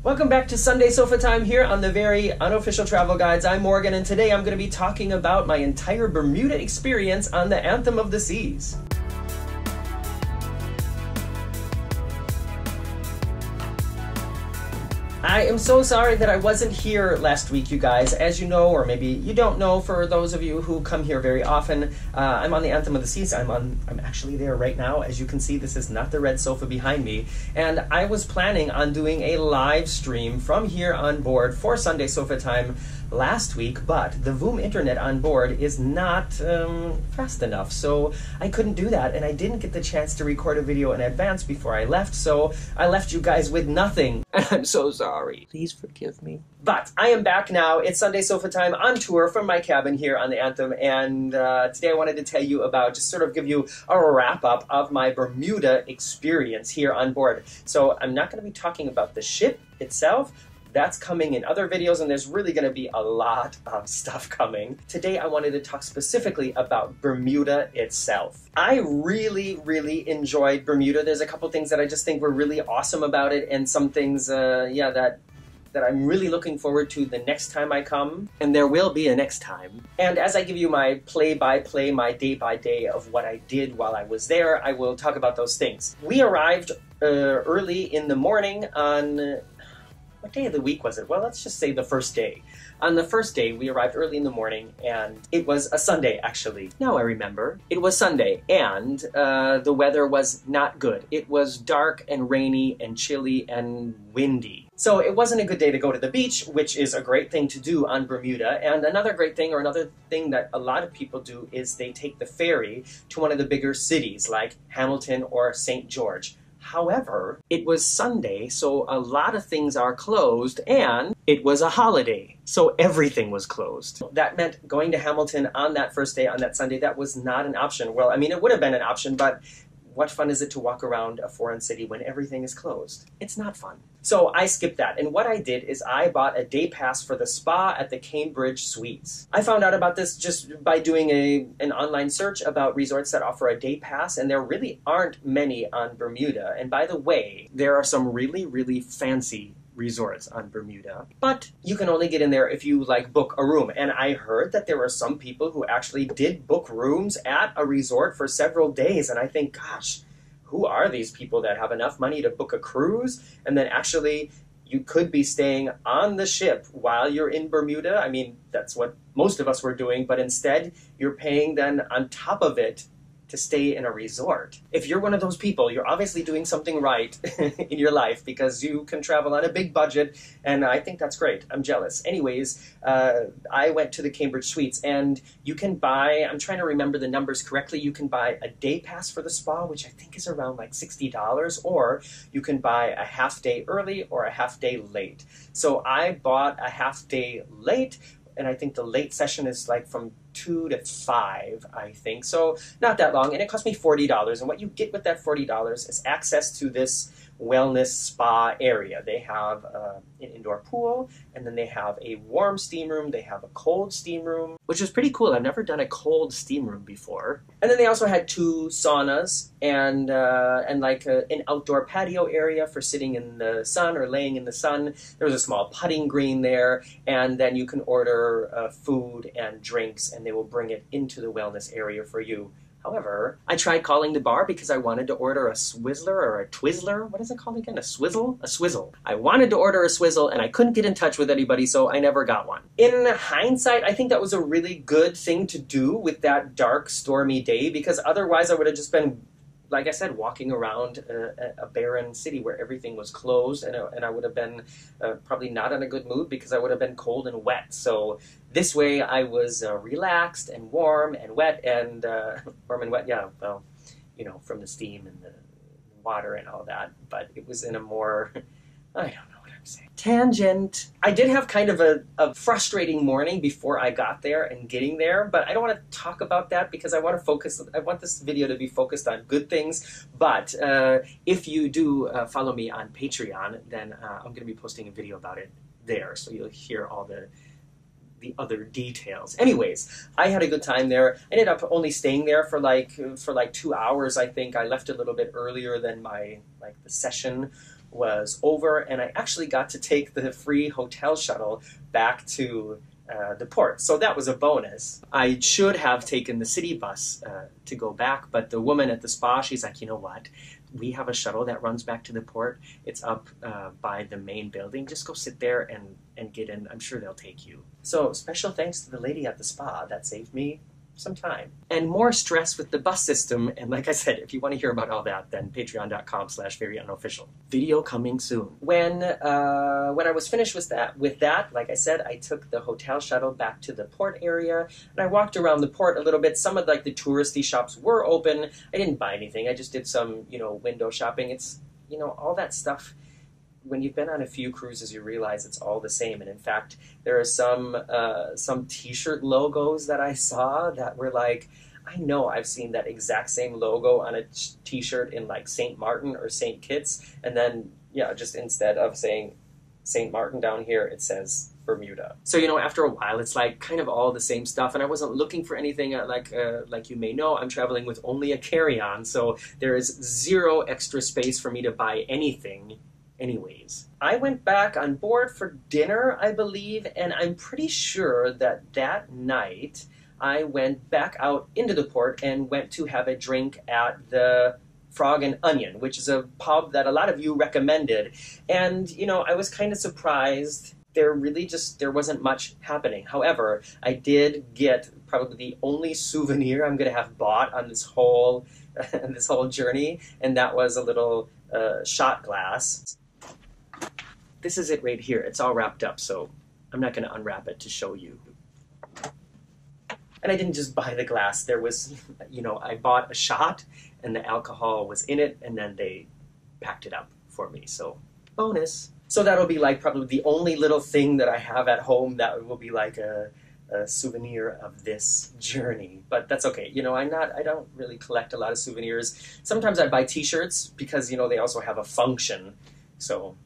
Welcome back to Sunday Sofa Time here on the very unofficial travel guides. I'm Morgan, and today I'm going to be talking about my entire Bermuda experience on the Anthem of the Seas. I am so sorry that I wasn't here last week, you guys. As you know, or maybe you don't know, for those of you who come here very often, I'm on the Anthem of the Seas. I'm actually there right now. As you can see, this is not the red sofa behind me. And I was planning on doing a live stream from here on board for Sunday Sofa Time last week, but the Voom internet on board is not fast enough, so I couldn't do that, and I didn't get the chance to record a video in advance before I left, so I left you guys with nothing, and I'm so sorry. Please forgive me. But I am back now. It's Sunday Sofa Time on tour from my cabin here on the Anthem, and today I wanted to tell you about, just sort of give you a wrap-up of my Bermuda experience here on board. So I'm not going to be talking about the ship itself. That's coming in other videos, and there's really going to be a lot of stuff coming. Today I wanted to talk specifically about Bermuda itself. I really enjoyed Bermuda. There's a couple things that I just think were really awesome about it, and some things, that I'm really looking forward to the next time I come, and there will be a next time. And as I give you my play-by-play, my day-by-day of what I did while I was there, I will talk about those things. We arrived early in the morning on... what day of the week was it? Well, let's just say the first day. On the first day, we arrived early in the morning, and it was a Sunday, actually. Now I remember. It was Sunday, and the weather was not good. It was dark and rainy and chilly and windy. So it wasn't a good day to go to the beach, which is a great thing to do on Bermuda. And another great thing, or another thing that a lot of people do, is they take the ferry to one of the bigger cities, like Hamilton or St. George. However, it was Sunday, so a lot of things are closed, and it was a holiday, so everything was closed. That meant going to Hamilton on that first day, on that Sunday, that was not an option. Well, I mean, it would have been an option, but what fun is it to walk around a foreign city when everything is closed? It's not fun. So I skipped that, and what I did is I bought a day pass for the spa at the Cambridge Suites. I found out about this just by doing an online search about resorts that offer a day pass, and there really aren't many on Bermuda. And by the way, there are some really fancy resorts on Bermuda, but you can only get in there if you book a room. And I heard that there were some people who actually did book rooms at a resort for several days, and I think, gosh, who are these people that have enough money to book a cruise and then actually you could be staying on the ship while you're in Bermuda? I mean, that's what most of us were doing, but instead you're paying then on top of it to stay in a resort. If you're one of those people, you're obviously doing something right in your life, because you can travel on a big budget, and I think that's great. I'm jealous. Anyways, I went to the Cambridge Suites, and you can buy, I'm trying to remember the numbers correctly, you can buy a day pass for the spa, which I think is around $60, or you can buy a half day early or a half day late. So I bought a half day late, and I think the late session is from 2 to 5, I think. So not that long, and it cost me $40. And what you get with that $40 is access to this wellness spa area. They have an indoor pool, and then they have a warm steam room, they have a cold steam room, which is pretty cool. I've never done a cold steam room before. And then they also had 2 saunas and an outdoor patio area for sitting in the sun or laying in the sun. There was a small putting green there, and then you can order food and drinks, and they will bring it into the wellness area for you. However, I tried calling the bar because I wanted to order a Swizzler or a Twizzler. What is it called again? A Swizzle? A Swizzle. I wanted to order a Swizzle, and I couldn't get in touch with anybody, so I never got one. In hindsight, I think that was a really good thing to do with that dark, stormy day, because otherwise I would have just been, like I said, walking around a barren city where everything was closed, and I would have been probably not in a good mood, because I would have been cold and wet. So this way I was relaxed and warm and wet, and warm and wet, yeah, well, from the steam and the water and all that, but it was in a more, I don't know. Tangent. I did have kind of a frustrating morning before I got there and getting there, but I don't want to talk about that because I want this video to be focused on good things. But if you do follow me on Patreon, then I'm going to be posting a video about it there, so you'll hear all the other details. Anyways, I had a good time there. I ended up only staying there for like 2 hours, I think. I left a little bit earlier than the session was over, and I actually got to take the free hotel shuttle back to the port. So that was a bonus. I should have taken the city bus to go back, but the woman at the spa, she's like, you know what? We have a shuttle that runs back to the port. It's up by the main building. Just go sit there and get in. I'm sure they'll take you. So special thanks to the lady at the spa. That saved me some time. And more stress with the bus system. And like I said, if you want to hear about all that, then patreon.com/veryunofficial. Video coming soon. When I was finished with that, like I said, I took the hotel shuttle back to the port area, and I walked around the port a little bit. Some of like the touristy shops were open. I didn't buy anything. I just did some, window shopping. It's, all that stuff. When you've been on a few cruises, you realize it's all the same. And in fact, there are some T-shirt logos that I saw that were like, I know I've seen that exact same logo on a T-shirt in like St. Martin or St. Kitts, and then just instead of saying St. Martin down here, it says Bermuda. So after a while, it's like kind of all the same stuff, and I wasn't looking for anything like you may know, I'm traveling with only a carry-on, so there is zero extra space for me to buy anything. Anyways, I went back on board for dinner, I believe, and I'm pretty sure that night I went back out into the port and went to have a drink at the Frog and Onion, which is a pub that a lot of you recommended. And, I was kind of surprised. There wasn't much happening. However, I did get probably the only souvenir I'm going to have bought on this whole journey, and that was a little shot glass. This is it right here. It's all wrapped up, so I'm not going to unwrap it to show you. And I didn't just buy the glass. There was, I bought a shot, and the alcohol was in it, and then they packed it up for me, so bonus. So that'll be like probably the only little thing that I have at home that will be like a souvenir of this journey. But that's okay. I don't really collect a lot of souvenirs. Sometimes I buy T-shirts because, they also have a function. So,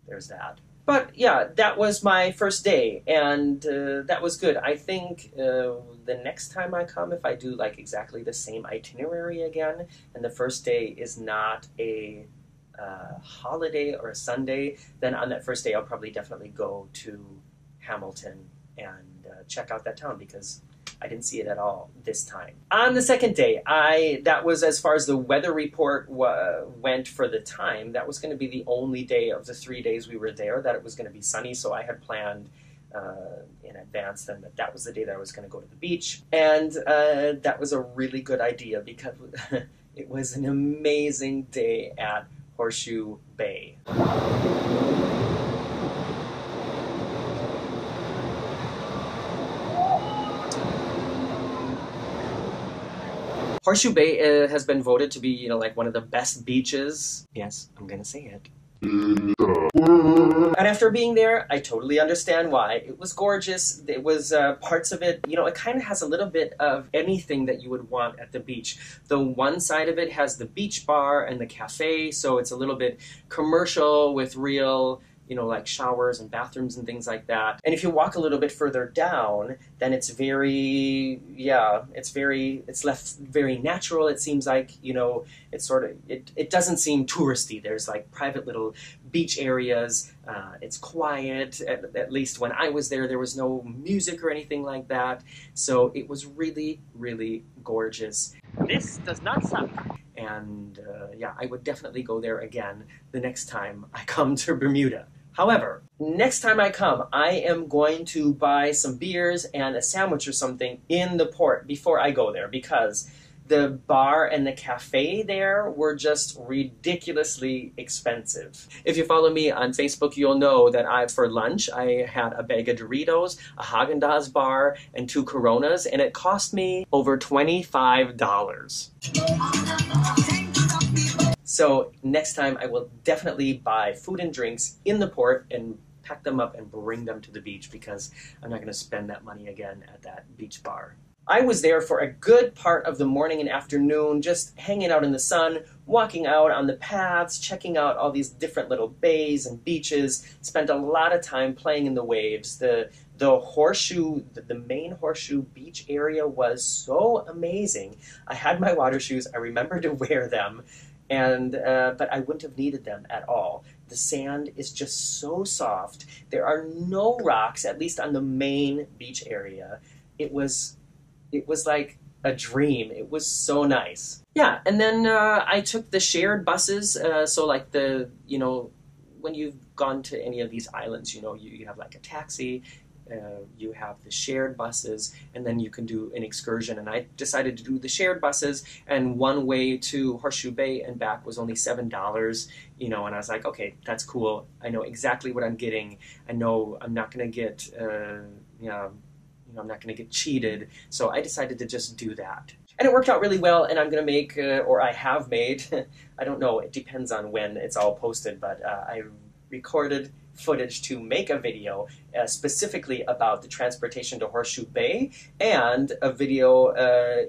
there's that. But yeah, that was my first day, and that was good. I think the next time I come, if I do like exactly the same itinerary again, and the first day is not a holiday or a Sunday, then on that first day I'll probably definitely go to Hamilton and check out that town, because I didn't see it at all this time. On the second day, that was as far as the weather report went for the time. That was going to be the only day of the 3 days we were there that it was going to be sunny, so I had planned in advance then that was the day that I was going to go to the beach. And that was a really good idea, because it was an amazing day at Horseshoe Bay. Horseshoe Bay has been voted to be, like one of the best beaches. Yes, I'm gonna say it. And after being there, I totally understand why. It was gorgeous. It was parts of it, it kind of has a little bit of anything that you would want at the beach. The one side of it has the beach bar and the cafe, so it's a little bit commercial with real, like showers and bathrooms and things like that. And if you walk a little bit further down, then it's it's left very natural. It seems like, it's sort of, it doesn't seem touristy. There's like private little beach areas. It's quiet. At least when I was there was no music or anything like that. So it was really, really gorgeous. This does not suck. And I would definitely go there again the next time I come to Bermuda. However, next time I come, I am going to buy some beers and a sandwich or something in the port before I go there, because the bar and the cafe there were just ridiculously expensive. If you follow me on Facebook, you'll know that for lunch, I had a bag of Doritos, a Haagen-Dazs bar, and 2 Coronas, and it cost me over $25. So next time I will definitely buy food and drinks in the port and pack them up and bring them to the beach, because I'm not going to spend that money again at that beach bar. I was there for a good part of the morning and afternoon, just hanging out in the sun, walking out on the paths, checking out all these different little bays and beaches, spent a lot of time playing in the waves. The main Horseshoe beach area was so amazing. I had my water shoes, I remember to wear them, and but I wouldn't have needed them at all. The sand is just so soft. There are no rocks, at least on the main beach area. It was like a dream. It was so nice. Yeah, and then I took the shared buses. So like when you've gone to any of these islands, you have like a taxi, you have the shared buses, and then you can do an excursion. And I decided to do the shared buses, and one way to Horseshoe Bay and back was only $7, and I was like, okay, that's cool. I know exactly what I'm getting. I know I'm not going to get, I'm not going to get cheated. So I decided to just do that. And it worked out really well, and I'm going to make, or I have made, I don't know, it depends on when it's all posted, but I recorded footage to make a video specifically about the transportation to Horseshoe Bay, and a video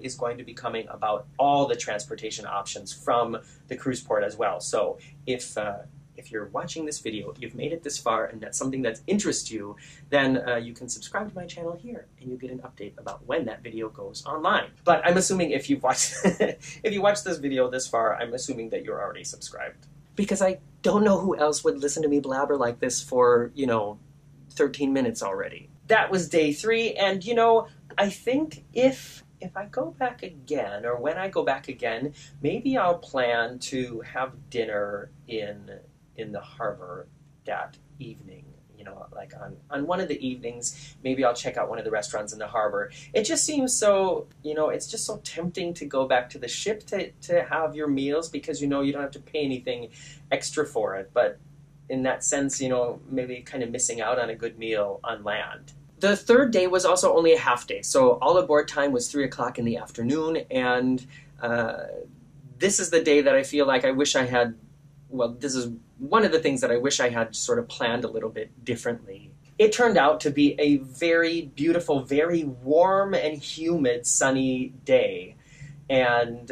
is going to be coming about all the transportation options from the cruise port as well. So if you're watching this video, you've made it this far, and that's something that interests you, then you can subscribe to my channel here, and you get an update about when that video goes online. But I'm assuming if you've watched if you watched this video this far, I'm assuming that you're already subscribed. Because I don't know who else would listen to me blabber like this for, 13 minutes already. That was day 3, and I think if I go back again, or when I go back again, maybe I'll plan to have dinner in the harbor that evening. Like on one of the evenings, maybe I'll check out one of the restaurants in the harbor. It just seems so, it's just so tempting to go back to the ship to have your meals, because you don't have to pay anything extra for it. But in that sense, maybe kind of missing out on a good meal on land. The third day was also only a half day, so all aboard time was 3 o'clock in the afternoon, and this is the day that I feel like I wish I had, this is one of the things that I wish I had sort of planned a little bit differently. It turned out to be a very beautiful, very warm and humid, sunny day, and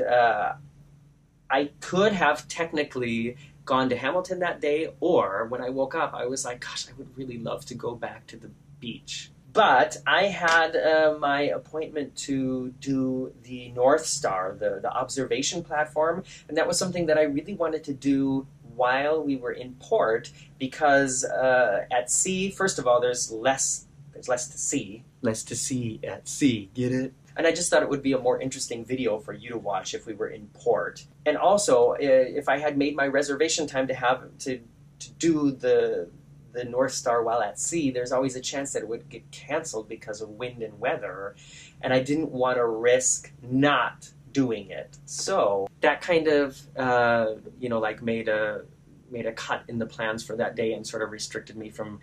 I could have technically gone to Hamilton that day, or when I woke up, I was like, gosh, I would really love to go back to the beach. But I had my appointment to do the North Star, the observation platform, and that was something that I really wanted to do while we were in port, because at sea, first of all, there's less to see. Less to see at sea, get it? And I just thought it would be a more interesting video for you to watch if we were in port. And also, if I had made my reservation time to do the North Star while at sea, there's always a chance that it would get canceled because of wind and weather, and I didn't want to risk not doing it. So that kind of, made a cut in the plans for that day, and sort of restricted me from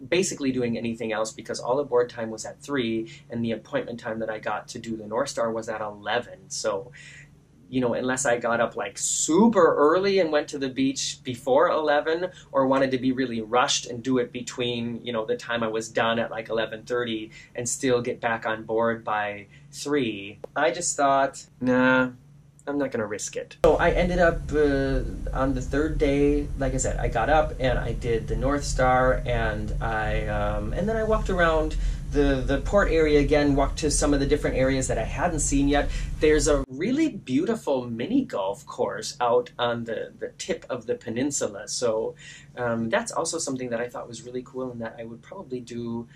basically doing anything else, because all aboard time was at 3, and the appointment time that I got to do the North Star was at 11. So, unless I got up like super early and went to the beach before 11, or wanted to be really rushed and do it between, the time I was done at like 11:30 and still get back on board by 3, I just thought, nah, I'm not going to risk it. So I ended up on the third day, like I said, I got up and I did the North Star, and and then I walked around the port area again, walked to some of the different areas that I hadn't seen yet. There's a really beautiful mini golf course out on the tip of the peninsula, so that's also something that I thought was really cool, and that I would probably do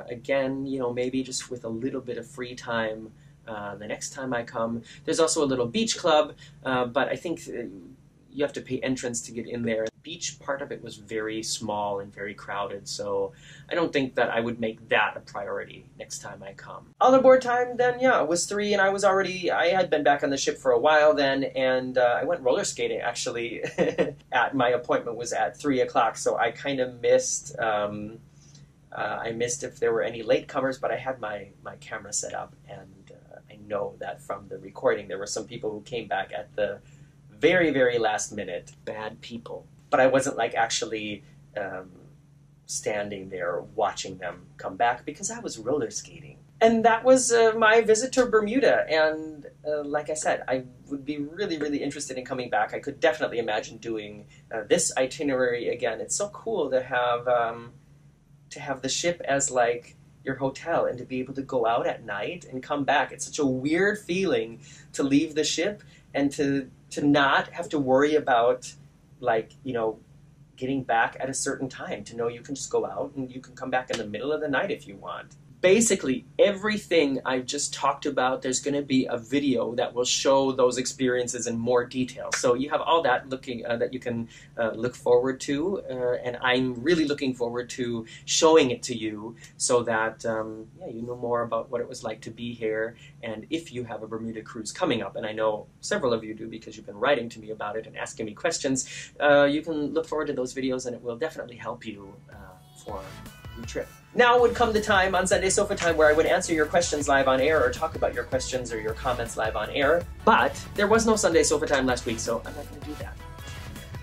again, maybe just with a little bit of free time the next time I come. There's also a little beach club, but I think you have to pay entrance to get in there. The beach part of it was very small and very crowded, so I don't think that I would make that a priority next time I come. All aboard time then, yeah, it was 3, and I had been back on the ship for a while then, and I went roller skating actually. My appointment was at 3 o'clock, so I kind of missed, I missed if there were any latecomers, but I had my camera set up, and I know that from the recording there were some people who came back at the very, very last minute. Bad people. But I wasn't like actually standing there watching them come back, because I was roller skating. And that was my visit to Bermuda, and like I said, I would be really, really interested in coming back. I could definitely imagine doing this itinerary again. It's so cool to have the ship as like your hotel, and to be able to go out at night and come back. It's such a weird feeling to leave the ship and to to not have to worry about, like, getting back at a certain time, to know you can just go out and you can come back in the middle of the night if you want. Basically, everything I've just talked about, there's going to be a video that will show those experiences in more detail. So you have all that that you can look forward to, and I'm really looking forward to showing it to you so that you know more about what it was like to be here, and if you have a Bermuda cruise coming up, and I know several of you do because you've been writing to me about it and asking me questions, you can look forward to those videos, and it will definitely help you for your trip. Now would come the time on Sunday Sofa Time where I would answer your questions live on air or talk about your questions or your comments live on air, but there was no Sunday Sofa Time last week, so I'm not going to do that.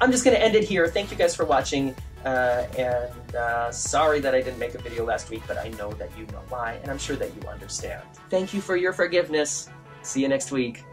I'm just going to end it here. Thank you guys for watching, and sorry that I didn't make a video last week, but I know that you know why, and I'm sure that you understand. Thank you for your forgiveness. See you next week.